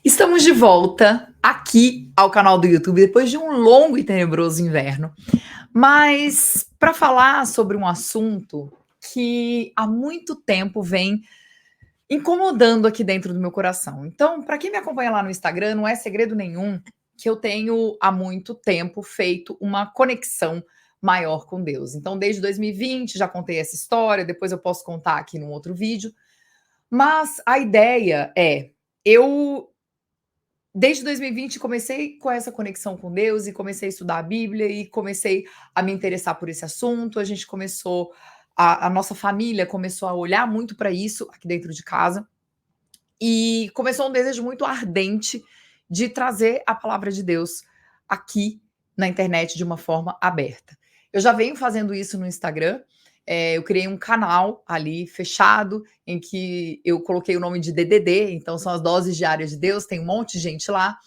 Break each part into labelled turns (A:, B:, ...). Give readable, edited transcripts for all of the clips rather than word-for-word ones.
A: Estamos de volta aqui ao canal do YouTube depois de um longo e tenebroso inverno, mas para falar sobre um assunto que há muito tempo vem incomodando aqui dentro do meu coração. Então, para quem me acompanha lá no Instagram, não é segredo nenhum que eu tenho há muito tempo feito uma conexão maior com Deus. Então, desde 2020 já contei essa história, depois eu posso contar aqui num outro vídeo, mas a ideia é eu desde 2020 comecei com essa conexão com Deus e comecei a estudar a Bíblia e comecei a me interessar por esse assunto. A gente começou, a nossa família começou a olhar muito para isso aqui dentro de casa e começou um desejo muito ardente de trazer a palavra de Deus aqui na internet de uma forma aberta. Eu já venho fazendo isso no Instagram. Eu criei um canal ali fechado em que eu coloquei o nome de DDD, então são as doses diárias de Deus, tem um monte de gente lá.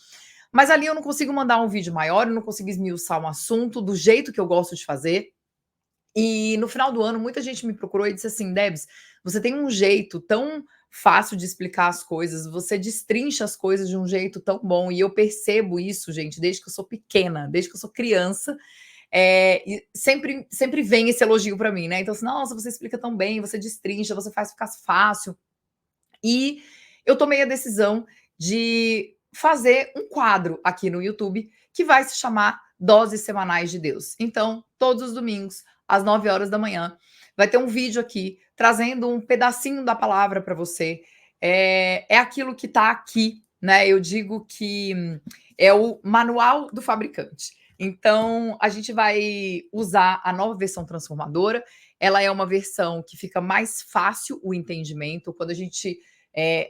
A: Mas ali eu não consigo mandar um vídeo maior, eu não consigo esmiuçar um assunto do jeito que eu gosto de fazer. E no final do ano, muita gente me procurou e disse assim: Debs, você tem um jeito tão fácil de explicar as coisas, você destrincha as coisas de um jeito tão bom. E eu percebo isso, gente, desde que eu sou pequena, desde que eu sou criança. E sempre vem esse elogio para mim, né? Então, assim, nossa, você explica tão bem, você destrincha, você faz ficar fácil. E eu tomei a decisão de fazer um quadro aqui no YouTube que vai se chamar Doses Semanais de Deus. Então, todos os domingos, às 9 horas da manhã, vai ter um vídeo aqui trazendo um pedacinho da palavra para você. É aquilo que está aqui, né? Eu digo que é o manual do fabricante. Então, a gente vai usar a nova versão transformadora. Ela é uma versão que fica mais fácil o entendimento. Quando a gente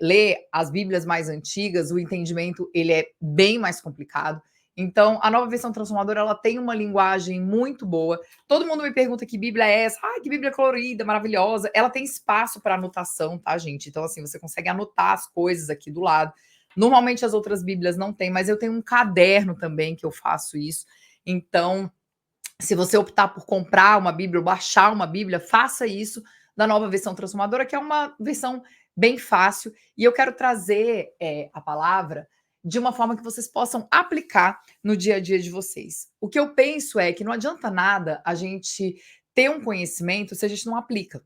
A: ler as Bíblias mais antigas, o entendimento ele é bem mais complicado. Então, a nova versão transformadora ela tem uma linguagem muito boa. Todo mundo me pergunta que Bíblia é essa. Ai, que Bíblia colorida, maravilhosa. Ela tem espaço para anotação, tá, gente? Então, assim, você consegue anotar as coisas aqui do lado. Normalmente as outras Bíblias não têm, mas eu tenho um caderno também que eu faço isso. Então, se você optar por comprar uma Bíblia ou baixar uma Bíblia, faça isso da nova versão transformadora, que é uma versão bem fácil. E eu quero trazer a palavra de uma forma que vocês possam aplicar no dia a dia de vocês. O que eu penso é que não adianta nada a gente ter um conhecimento se a gente não aplica.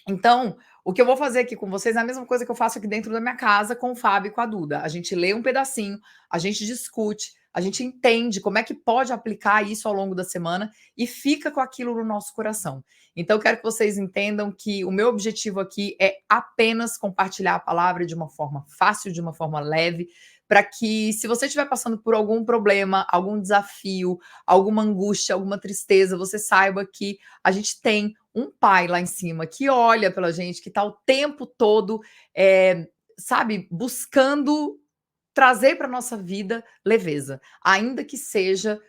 A: Então, o que eu vou fazer aqui com vocês é a mesma coisa que eu faço aqui dentro da minha casa com o Fábio e com a Duda. A gente lê um pedacinho, a gente discute, a gente entende como é que pode aplicar isso ao longo da semana e fica com aquilo no nosso coração. Então, eu quero que vocês entendam que o meu objetivo aqui é apenas compartilhar a palavra de uma forma fácil, de uma forma leve, para que, se você estiver passando por algum problema, algum desafio, alguma angústia, alguma tristeza, você saiba que a gente tem um pai lá em cima que olha pela gente, que está o tempo todo, sabe, buscando trazer para nossa vida leveza, ainda que seja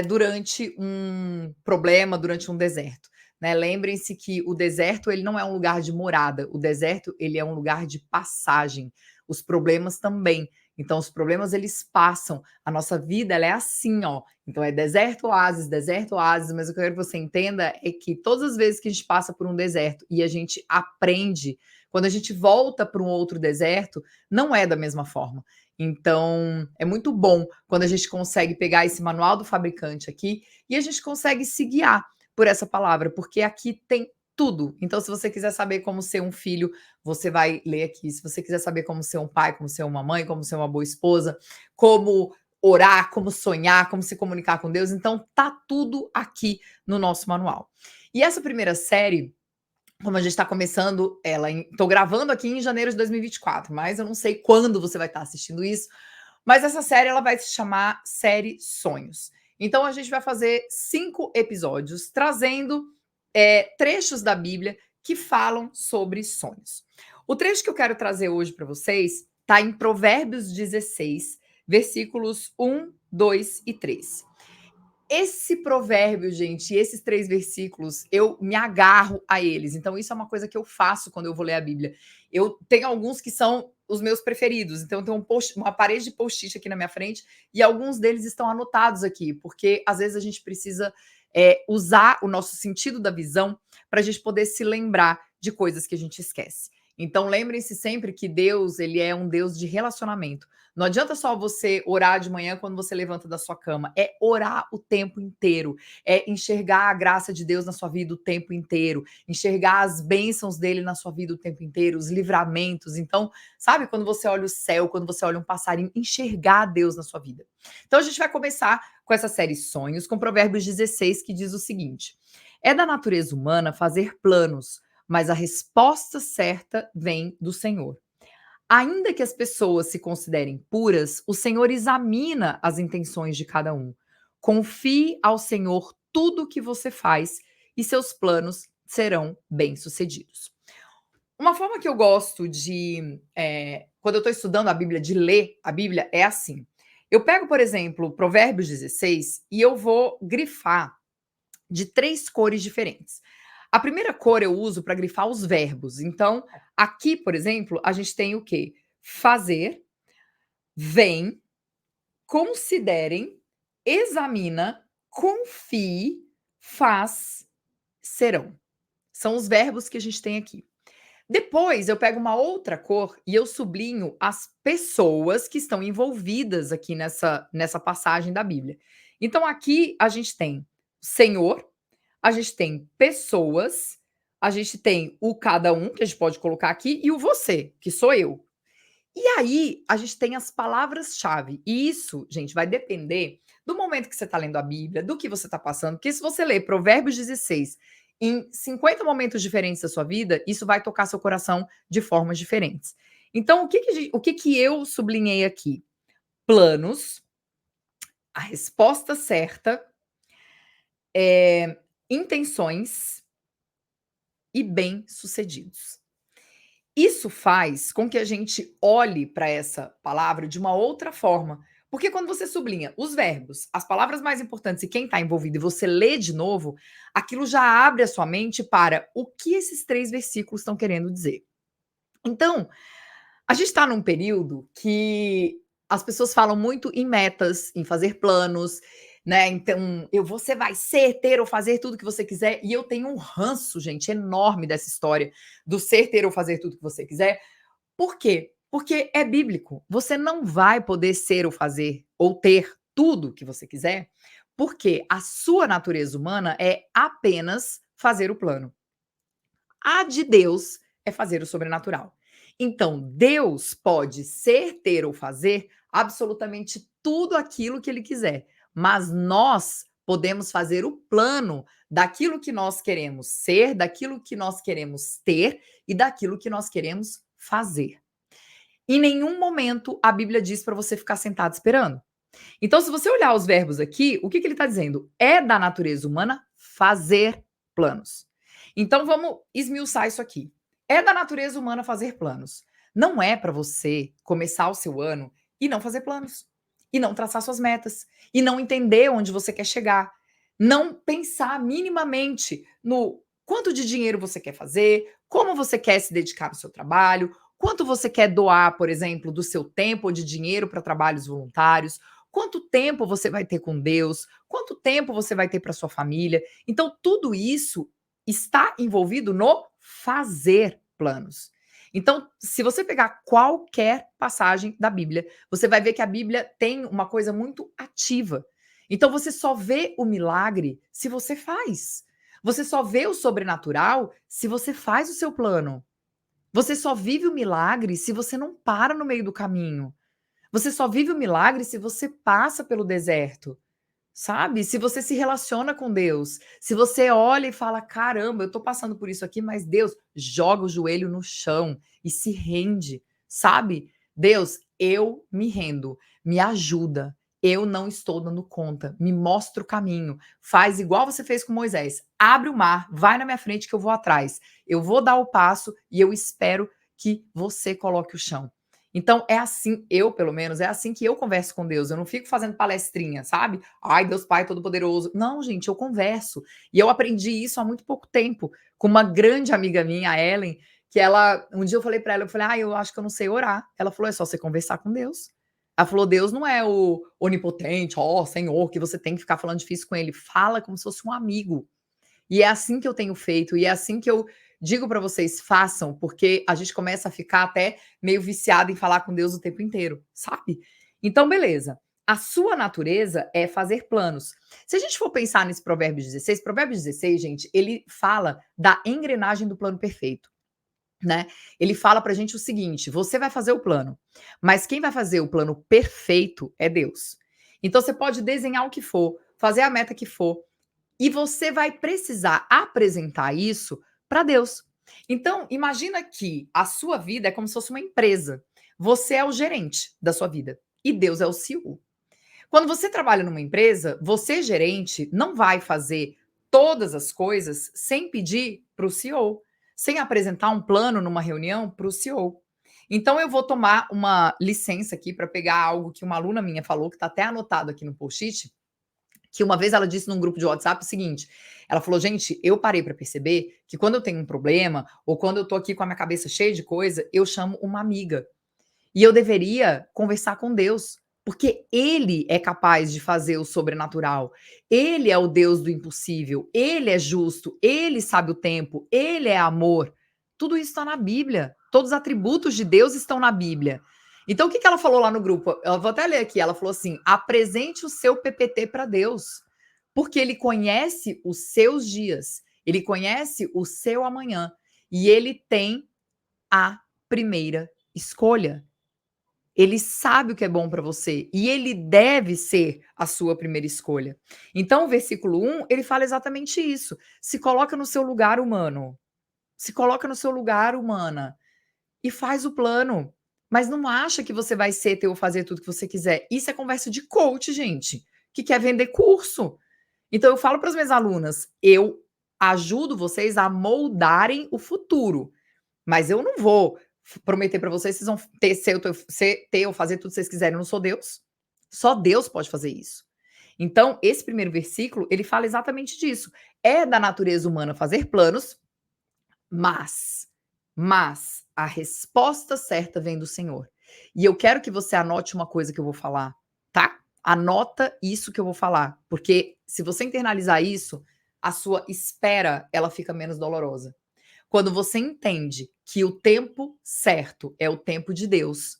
A: durante um problema, durante um deserto. Né? Lembrem-se que o deserto ele não é um lugar de morada, o deserto ele é um lugar de passagem. Os problemas também. Então, os problemas eles passam. A nossa vida ela é assim, ó. Então, é deserto, oásis, mas o que eu quero que você entenda é que todas as vezes que a gente passa por um deserto e a gente aprende, quando a gente volta para um outro deserto, não é da mesma forma. Então, é muito bom quando a gente consegue pegar esse manual do fabricante aqui e a gente consegue se guiar por essa palavra, porque aqui tem tudo. Então, se você quiser saber como ser um filho, você vai ler aqui. Se você quiser saber como ser um pai, como ser uma mãe, como ser uma boa esposa, como orar, como sonhar, como se comunicar com Deus, então tá tudo aqui no nosso manual. E essa primeira série, como a gente está começando ela, estou gravando aqui em janeiro de 2024, mas eu não sei quando você vai estar assistindo isso. Mas essa série ela vai se chamar Série Sonhos. Então a gente vai fazer 5 episódios trazendo trechos da Bíblia que falam sobre sonhos. O trecho que eu quero trazer hoje para vocês está em Provérbios 16, versículos 1, 2 e 3. Esse provérbio, gente, esses 3 versículos, eu me agarro a eles. Então, isso é uma coisa que eu faço quando eu vou ler a Bíblia. Eu tenho alguns que são os meus preferidos. Então, eu tenho uma parede de post-it aqui na minha frente e alguns deles estão anotados aqui, porque às vezes a gente precisa usar o nosso sentido da visão para a gente poder se lembrar de coisas que a gente esquece. Então lembrem-se sempre que Deus, ele é um Deus de relacionamento. Não adianta só você orar de manhã quando você levanta da sua cama, é orar o tempo inteiro, é enxergar a graça de Deus na sua vida o tempo inteiro, enxergar as bênçãos dele na sua vida o tempo inteiro, os livramentos. Então, sabe quando você olha o céu, quando você olha um passarinho, enxergar Deus na sua vida. Então a gente vai começar com essa série Sonhos, com Provérbios 16, que diz o seguinte: é da natureza humana fazer planos, mas a resposta certa vem do Senhor. Ainda que as pessoas se considerem puras, o Senhor examina as intenções de cada um. Confie ao Senhor tudo o que você faz e seus planos serão bem-sucedidos. Uma forma que eu gosto de, quando eu estou estudando a Bíblia, de ler a Bíblia, é assim. Eu pego, por exemplo, Provérbios 16 e eu vou grifar de 3 cores diferentes. A primeira cor eu uso para grifar os verbos. Então, aqui, por exemplo, a gente tem o quê? Fazer, vem, considerem, examina, confie, faz, serão. São os verbos que a gente tem aqui. Depois eu pego uma outra cor e eu sublinho as pessoas que estão envolvidas aqui nessa passagem da Bíblia. Então aqui a gente tem Senhor, a gente tem pessoas, a gente tem o cada um, que a gente pode colocar aqui, e o você, que sou eu. E aí a gente tem as palavras-chave. E isso, gente, vai depender do momento que você está lendo a Bíblia, do que você está passando, porque se você ler Provérbios 16 em 50 momentos diferentes da sua vida, isso vai tocar seu coração de formas diferentes. Então, o que que eu sublinhei aqui? Planos, a resposta certa, intenções e bem-sucedidos. Isso faz com que a gente olhe para essa palavra de uma outra forma. Porque quando você sublinha os verbos, as palavras mais importantes e quem está envolvido, e você lê de novo, aquilo já abre a sua mente para o que esses 3 versículos estão querendo dizer. Então, a gente está num período que as pessoas falam muito em metas, em fazer planos, né? Então, você vai ser, ter ou fazer tudo que você quiser. E eu tenho um ranço, gente, enorme dessa história do ser, ter ou fazer tudo que você quiser. Por quê? Porque é bíblico. Você não vai poder ser ou fazer ou ter tudo que você quiser, porque a sua natureza humana é apenas fazer o plano. A de Deus é fazer o sobrenatural. Então, Deus pode ser, ter ou fazer absolutamente tudo aquilo que ele quiser, mas nós podemos fazer o plano daquilo que nós queremos ser, daquilo que nós queremos ter e daquilo que nós queremos fazer. Em nenhum momento a Bíblia diz para você ficar sentado esperando. Então, se você olhar os verbos aqui, o que, que ele está dizendo? É da natureza humana fazer planos. Então, vamos esmiuçar isso aqui. É da natureza humana fazer planos. Não é para você começar o seu ano e não fazer planos, e não traçar suas metas, e não entender onde você quer chegar, não pensar minimamente no quanto de dinheiro você quer fazer, como você quer se dedicar no seu trabalho, quanto você quer doar, por exemplo, do seu tempo ou de dinheiro para trabalhos voluntários, quanto tempo você vai ter com Deus, quanto tempo você vai ter para sua família. Então, tudo isso está envolvido no fazer planos. Então, se você pegar qualquer passagem da Bíblia, você vai ver que a Bíblia tem uma coisa muito ativa. Então, você só vê o milagre se você faz. Você só vê o sobrenatural se você faz o seu plano. Você só vive o milagre se você não para no meio do caminho. Você só vive o milagre se você passa pelo deserto, sabe? Se você se relaciona com Deus, se você olha e fala: caramba, eu tô passando por isso aqui, mas Deus, joga o joelho no chão e se rende, sabe? Deus, eu me rendo, me ajuda. Eu não estou dando conta, me mostra o caminho. Faz igual você fez com Moisés. Abre o mar, vai na minha frente que eu vou atrás. Eu vou dar o passo e eu espero que você coloque o chão. Então é assim, eu pelo menos, é assim que eu converso com Deus. Eu não fico fazendo palestrinha, sabe? Ai, Deus Pai Todo-Poderoso. Não, gente, eu converso. E eu aprendi isso há muito pouco tempo com uma grande amiga minha, a Ellen, que ela, um dia eu falei para ela, eu falei: "Ah, eu acho que eu não sei orar". Ela falou: "É só você conversar com Deus". Ela falou: "Deus não é o onipotente, ó, Senhor, que você tem que ficar falando difícil com ele. Fala como se fosse um amigo". E é assim que eu tenho feito, e é assim que eu digo para vocês, façam, porque a gente começa a ficar até meio viciado em falar com Deus o tempo inteiro, sabe? Então, beleza. A sua natureza é fazer planos. Se a gente for pensar nesse Provérbios 16, gente, ele fala da engrenagem do plano perfeito, né? Ele fala pra gente o seguinte: você vai fazer o plano, mas quem vai fazer o plano perfeito é Deus. Então você pode desenhar o que for, fazer a meta que for, e você vai precisar apresentar isso para Deus. Então, imagina que a sua vida é como se fosse uma empresa. Você é o gerente da sua vida e Deus é o CEO. Quando você trabalha numa empresa, você, gerente, não vai fazer todas as coisas sem pedir para o CEO, sem apresentar um plano numa reunião para o CEO. Então, eu vou tomar uma licença aqui para pegar algo que uma aluna minha falou, que está até anotado aqui no post-it, que uma vez ela disse num grupo de WhatsApp o seguinte: ela falou, gente, eu parei para perceber que quando eu tenho um problema, ou quando eu tô aqui com a minha cabeça cheia de coisa, eu chamo uma amiga. E eu deveria conversar com Deus, porque Ele é capaz de fazer o sobrenatural. Ele é o Deus do impossível. Ele é justo. Ele sabe o tempo. Ele é amor. Tudo isso está na Bíblia. Todos os atributos de Deus estão na Bíblia. Então, o que ela falou lá no grupo? Eu vou até ler aqui. Ela falou assim: apresente o seu PPT para Deus, porque Ele conhece os seus dias, Ele conhece o seu amanhã e Ele tem a primeira escolha. Ele sabe o que é bom para você e ele deve ser a sua primeira escolha. Então, o versículo 1, ele fala exatamente isso. Se coloca no seu lugar, humano. Se coloca no seu lugar, humana, e faz o plano. Mas não acha que você vai ser, ter ou fazer tudo que você quiser. Isso é conversa de coach, gente, que quer vender curso. Então, eu falo para as minhas alunas, eu ajudo vocês a moldarem o futuro, mas eu não vou prometer para vocês, vocês vão ter ou fazer tudo que vocês quiserem. Eu não sou Deus. Só Deus pode fazer isso. Então, esse primeiro versículo, ele fala exatamente disso. É da natureza humana fazer planos, mas, a resposta certa vem do Senhor. E eu quero que você anote uma coisa que eu vou falar, tá? Anota isso que eu vou falar, porque se você internalizar isso, a sua espera, ela fica menos dolorosa. Quando você entende que o tempo certo é o tempo de Deus,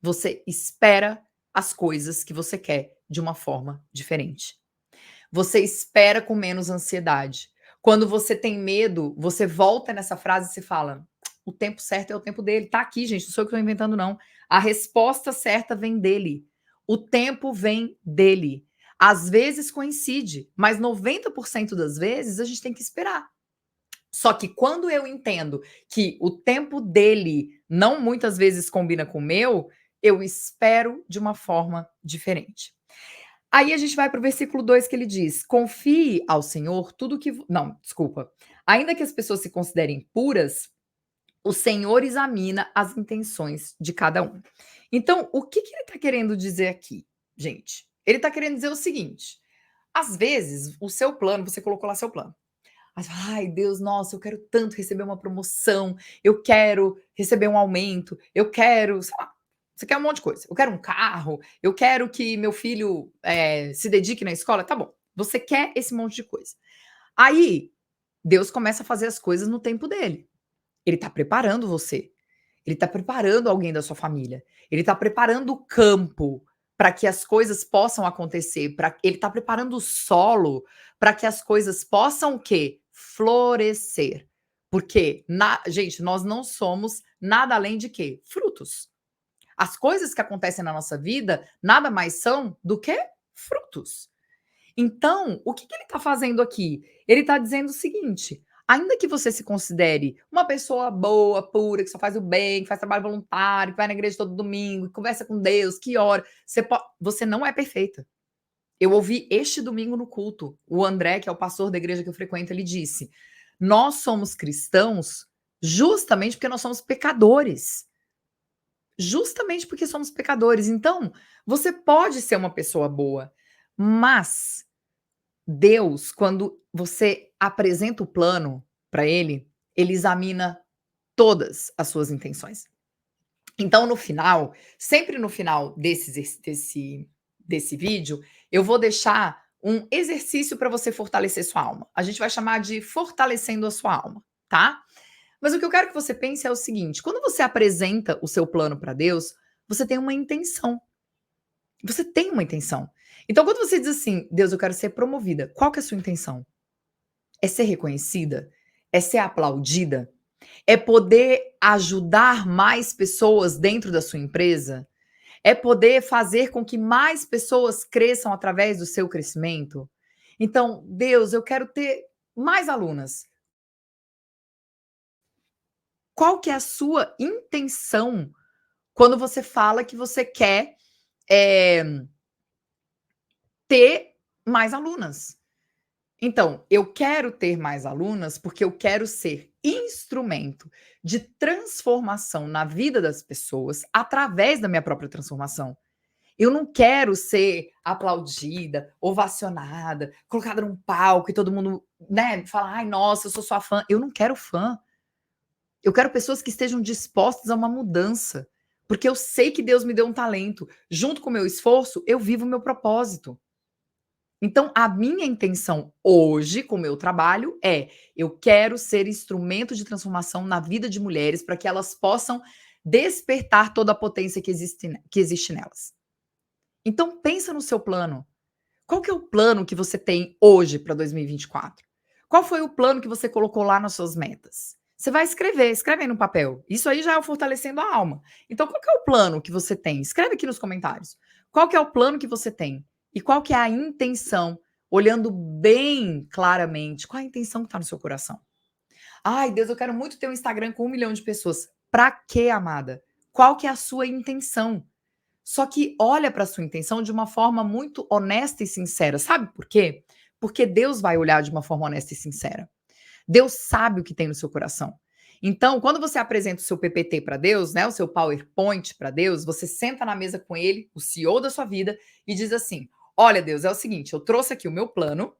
A: você espera as coisas que você quer de uma forma diferente. Você espera com menos ansiedade. Quando você tem medo, você volta nessa frase e se fala: o tempo certo é o tempo dele. Tá aqui, gente, não sou eu que estou inventando, não. A resposta certa vem dele. O tempo vem dele. Às vezes coincide, mas 90% das vezes a gente tem que esperar. Só que quando eu entendo que o tempo dele não muitas vezes combina com o meu, eu espero de uma forma diferente. Aí a gente vai para o versículo 2 que ele diz: confie ao Senhor tudo que. Não, desculpa. Ainda que as pessoas se considerem puras, o Senhor examina as intenções de cada um. Então, o que ele está querendo dizer aqui, gente? Ele está querendo dizer o seguinte: às vezes, o seu plano, você colocou lá seu plano. Mas, ai, Deus, nossa, eu quero tanto receber uma promoção, eu quero receber um aumento, eu quero, sei lá, você quer um monte de coisa. Eu quero um carro, eu quero que meu filho se dedique na escola. Tá bom, você quer esse monte de coisa. Aí, Deus começa a fazer as coisas no tempo dele. Ele tá preparando você. Ele tá preparando alguém da sua família. Ele tá preparando o campo para que as coisas possam acontecer. Ele tá preparando o solo para que as coisas possam o quê? Florescer. Porque, gente, nós não somos nada além de quê? Frutos. As coisas que acontecem na nossa vida nada mais são do que frutos. Então, o que ele está fazendo aqui? Ele está dizendo o seguinte: ainda que você se considere uma pessoa boa, pura, que só faz o bem, que faz trabalho voluntário, que vai na igreja todo domingo, que conversa com Deus, que ora, você não é perfeita. Eu ouvi este domingo no culto, o André, que é o pastor da igreja que eu frequento, ele disse: nós somos cristãos justamente porque nós somos pecadores. Justamente porque somos pecadores. Então, você pode ser uma pessoa boa, mas Deus, quando você apresenta o plano para ele, ele examina todas as suas intenções. Então, no final, sempre no final desse vídeo, eu vou deixar um exercício para você fortalecer sua alma. A gente vai chamar de fortalecendo a sua alma, tá? Mas o que eu quero que você pense é o seguinte: quando você apresenta o seu plano para Deus, você tem uma intenção. Você tem uma intenção. Então, quando você diz assim: Deus, eu quero ser promovida, qual que é a sua intenção? É ser reconhecida? É ser aplaudida? É poder ajudar mais pessoas dentro da sua empresa? É poder fazer com que mais pessoas cresçam através do seu crescimento? Então, Deus, eu quero ter mais alunas. Qual que é a sua intenção quando você fala que você quer, eh, ter mais alunas? Então, eu quero ter mais alunas, porque eu quero ser instrumento de transformação na vida das pessoas através da minha própria transformação. Eu não quero ser aplaudida, ovacionada, colocada num palco e todo mundo, né, fala: "Ai, nossa, eu sou sua fã". Eu não quero fã. Eu quero pessoas que estejam dispostas a uma mudança, porque eu sei que Deus me deu um talento. Junto com o meu esforço, eu vivo o meu propósito. Então, a minha intenção hoje, com o meu trabalho, é: eu quero ser instrumento de transformação na vida de mulheres para que elas possam despertar toda a potência que existe nelas. Então, pensa no seu plano. Qual que é o plano que você tem hoje para 2024? Qual foi o plano que você colocou lá nas suas metas? Você vai escrever, escreve aí no papel. Isso aí já é o fortalecendo a alma. Então, qual que é o plano que você tem? Escreve aqui nos comentários. Qual que é o plano que você tem? E qual que é a intenção? Olhando bem claramente, qual é a intenção que está no seu coração? Ai, Deus, eu quero muito ter um Instagram com 1 milhão de pessoas. Para quê, amada? Qual que é a sua intenção? Só que olha para a sua intenção de uma forma muito honesta e sincera. Sabe por quê? Porque Deus vai olhar de uma forma honesta e sincera. Deus sabe o que tem no seu coração. Então, quando você apresenta o seu PPT para Deus, né, o seu PowerPoint para Deus, você senta na mesa com ele, o CEO da sua vida, e diz assim: "Olha, Deus, é o seguinte, eu trouxe aqui o meu plano,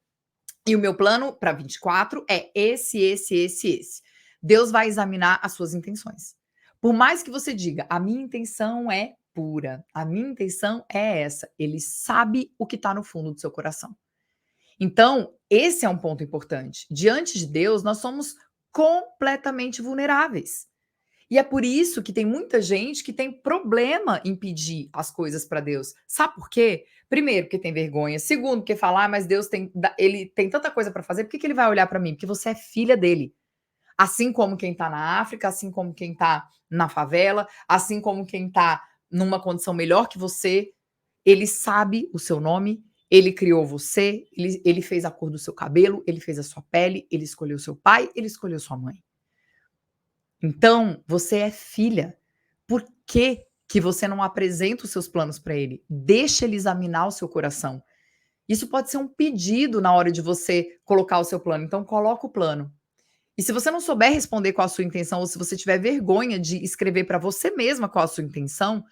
A: e o meu plano para 24 é esse. Deus vai examinar as suas intenções. Por mais que você diga, a minha intenção é pura, a minha intenção é essa, ele sabe o que está no fundo do seu coração. Então, esse é um ponto importante. Diante de Deus, nós somos completamente vulneráveis. E é por isso que tem muita gente que tem problema em pedir as coisas para Deus. Sabe por quê? Primeiro, porque tem vergonha. Segundo, porque falar, mas Deus tem, ele tem tanta coisa para fazer, por que, que ele vai olhar para mim? Porque você é filha dele. Assim como quem está na África, assim como quem está na favela, assim como quem está numa condição melhor que você, ele sabe o seu nome, ele criou você, ele fez a cor do seu cabelo, ele fez a sua pele, ele escolheu seu pai, ele escolheu sua mãe. Então, você é filha. Por que que você não apresenta os seus planos para ele? Deixa ele examinar o seu coração. Isso pode ser um pedido na hora de você colocar o seu plano. Então, coloca o plano. E se você não souber responder qual a sua intenção, ou se você tiver vergonha de escrever para você mesma qual a sua intenção,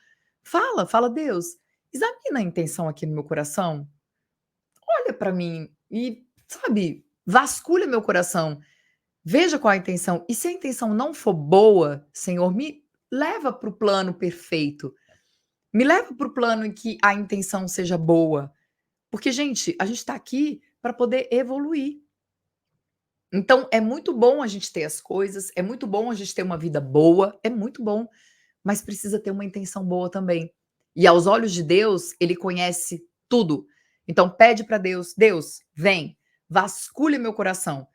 A: fala, Deus, examina a intenção aqui no meu coração. Olha para mim e, sabe, vasculha meu coração. Veja qual a intenção. E se a intenção não for boa, Senhor, me leva para o plano perfeito. Me leva para o plano em que a intenção seja boa. Porque, gente, a gente está aqui para poder evoluir. Então, é muito bom a gente ter as coisas, é muito bom a gente ter uma vida boa, é muito bom, mas precisa ter uma intenção boa também. E aos olhos de Deus, ele conhece tudo. Então, pede para Deus: Deus, vem, vasculha meu coração.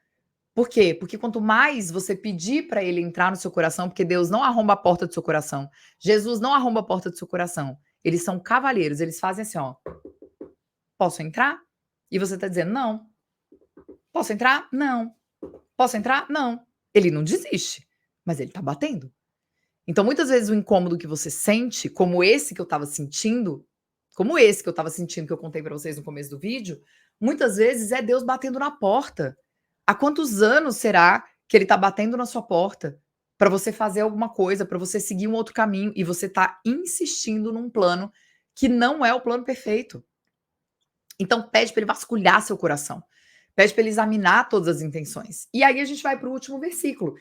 A: Por quê? Porque quanto mais você pedir para ele entrar no seu coração, porque Deus não arromba a porta do seu coração, Jesus não arromba a porta do seu coração. Eles são cavalheiros, eles fazem assim, ó: "Posso entrar?" E você está dizendo: "Não". "Posso entrar?" "Não". "Posso entrar?" "Não". Ele não desiste, mas ele está batendo. Então, muitas vezes o incômodo que você sente, como esse que eu estava sentindo, que eu contei para vocês no começo do vídeo, muitas vezes é Deus batendo na porta. Há quantos anos será que ele está batendo na sua porta para você fazer alguma coisa, para você seguir um outro caminho e você está insistindo num plano que não é o plano perfeito? Então pede para ele vasculhar seu coração. Pede para ele examinar todas as intenções. E aí a gente vai para o último versículo,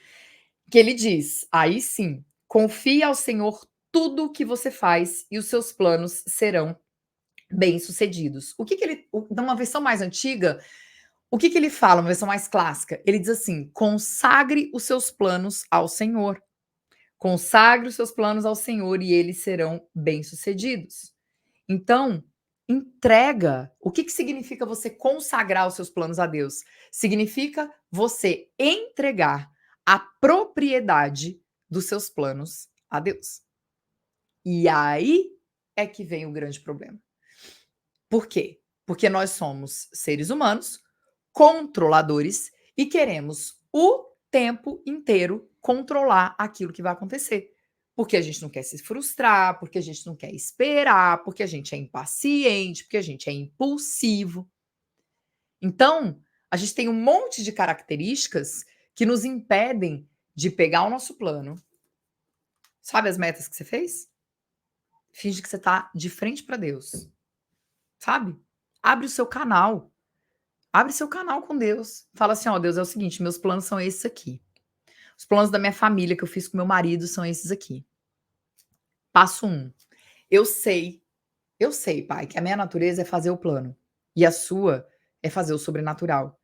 A: que ele diz: aí sim, confie ao Senhor tudo o que você faz e os seus planos serão bem-sucedidos. O que que ele, numa versão mais antiga, O que que ele fala, uma versão mais clássica? Ele diz assim: "Consagre os seus planos ao Senhor. Consagre os seus planos ao Senhor e eles serão bem-sucedidos". Então, entrega. O que que significa você consagrar os seus planos a Deus? Significa você entregar a propriedade dos seus planos a Deus. E aí é que vem o grande problema. Por quê? Porque nós somos seres humanos, controladores e queremos o tempo inteiro controlar aquilo que vai acontecer. Porque a gente não quer se frustrar, porque a gente não quer esperar, porque a gente é impaciente, porque a gente é impulsivo. Então, a gente tem um monte de características que nos impedem de pegar o nosso plano. Sabe as metas que você fez? Finge que você está de frente para Deus, sabe? Abre o seu canal. Abre seu canal com Deus. Fala assim: "Ó, Deus, é o seguinte, meus planos são esses aqui. Os planos da minha família que eu fiz com meu marido são esses aqui. Passo um, eu sei, pai, que a minha natureza é fazer o plano e a sua é fazer o sobrenatural.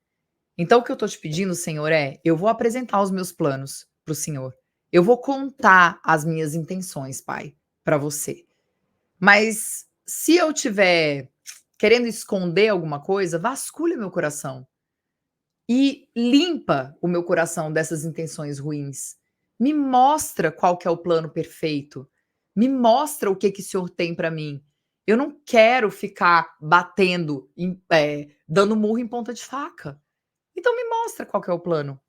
A: Então o que eu tô te pedindo, Senhor, é: eu vou apresentar os meus planos para o Senhor. Eu vou contar as minhas intenções, pai, para você. Mas se eu tiver querendo esconder alguma coisa, vasculha meu coração. E limpa o meu coração dessas intenções ruins. Me mostra qual que é o plano perfeito. Me mostra o que que o Senhor tem para mim. Eu não quero ficar batendo, dando murro em ponta de faca. Então me mostra qual que é o plano.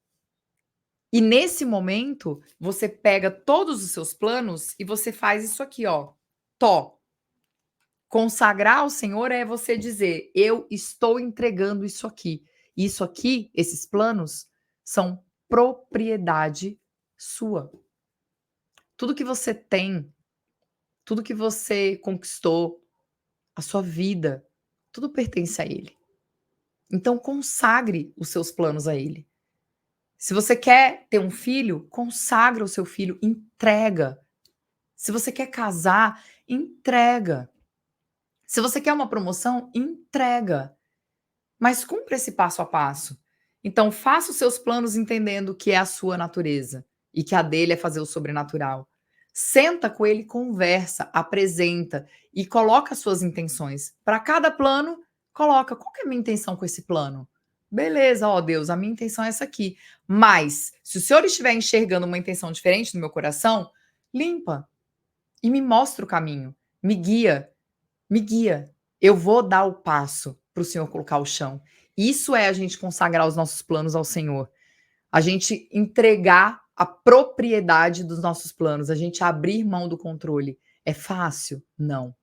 A: E nesse momento, você pega todos os seus planos e você faz isso aqui, ó. Tó. Consagrar ao Senhor é você dizer: "Eu estou entregando isso aqui. Isso aqui, esses planos, são propriedade sua. Tudo que você tem, tudo que você conquistou, a sua vida, tudo pertence a Ele. Então consagre os seus planos a Ele. Se você quer ter um filho, consagra o seu filho, entrega. Se você quer casar, entrega. Se você quer uma promoção, entrega. Mas cumpra esse passo a passo. Então, faça os seus planos entendendo que é a sua natureza e que a dele é fazer o sobrenatural. Senta com ele, conversa, apresenta e coloca as suas intenções. Para cada plano, coloca qual que é a minha intenção com esse plano. Beleza, ó Deus, a minha intenção é essa aqui. Mas, se o Senhor estiver enxergando uma intenção diferente no meu coração, limpa e me mostra o caminho. Me guia, me guia. Eu vou dar o passo para o Senhor colocar o chão. Isso é a gente consagrar os nossos planos ao Senhor. A gente entregar a propriedade dos nossos planos, a gente abrir mão do controle. É fácil? Não.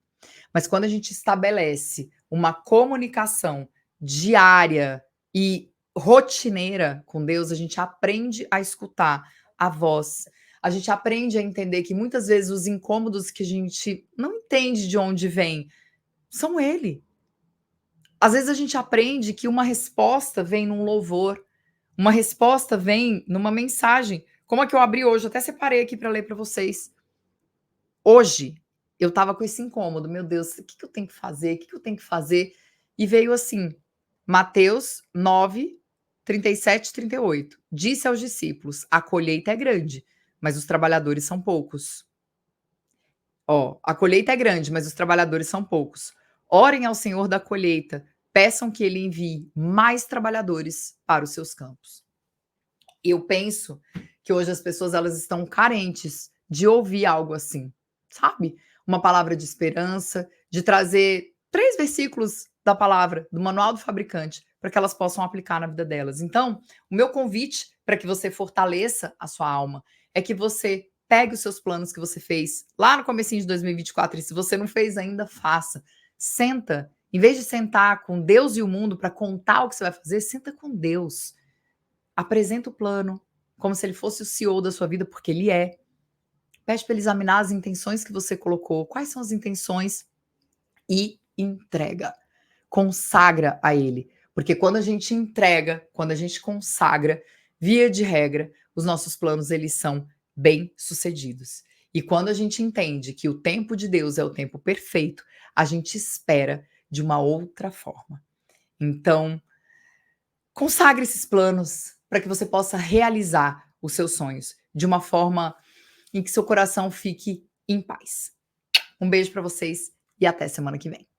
A: Mas quando a gente estabelece uma comunicação diária e rotineira com Deus, a gente aprende a escutar a voz. A gente aprende a entender que muitas vezes os incômodos que a gente não entende de onde vem são Ele. Às vezes a gente aprende que uma resposta vem num louvor, uma resposta vem numa mensagem, como a que eu abri hoje, até separei aqui para ler para vocês. Hoje, eu estava com esse incômodo, meu Deus, o que que eu tenho que fazer? O que que eu tenho que fazer? E veio assim, Mateus 9, 37 e 38. Disse aos discípulos: a colheita é grande, mas os trabalhadores são poucos. Ó, a colheita é grande, mas os trabalhadores são poucos. Orem ao Senhor da colheita, peçam que ele envie mais trabalhadores para os seus campos. Eu penso que hoje as pessoas elas estão carentes de ouvir algo assim, sabe? Uma palavra de esperança, de trazer 3 versículos da palavra, do manual do fabricante, para que elas possam aplicar na vida delas. Então, o meu convite para que você fortaleça a sua alma é que você pegue os seus planos que você fez lá no comecinho de 2024 e se você não fez ainda, faça. Senta, em vez de sentar com Deus e o mundo para contar o que você vai fazer, senta com Deus. Apresenta o plano, como se ele fosse o CEO da sua vida, porque ele é. Pede para ele examinar as intenções que você colocou, quais são as intenções e entrega. Consagra a ele. Porque quando a gente entrega, quando a gente consagra, via de regra, os nossos planos eles são bem-sucedidos. E quando a gente entende que o tempo de Deus é o tempo perfeito, a gente espera de uma outra forma. Então, consagre esses planos para que você possa realizar os seus sonhos de uma forma em que seu coração fique em paz. Um beijo para vocês e até semana que vem.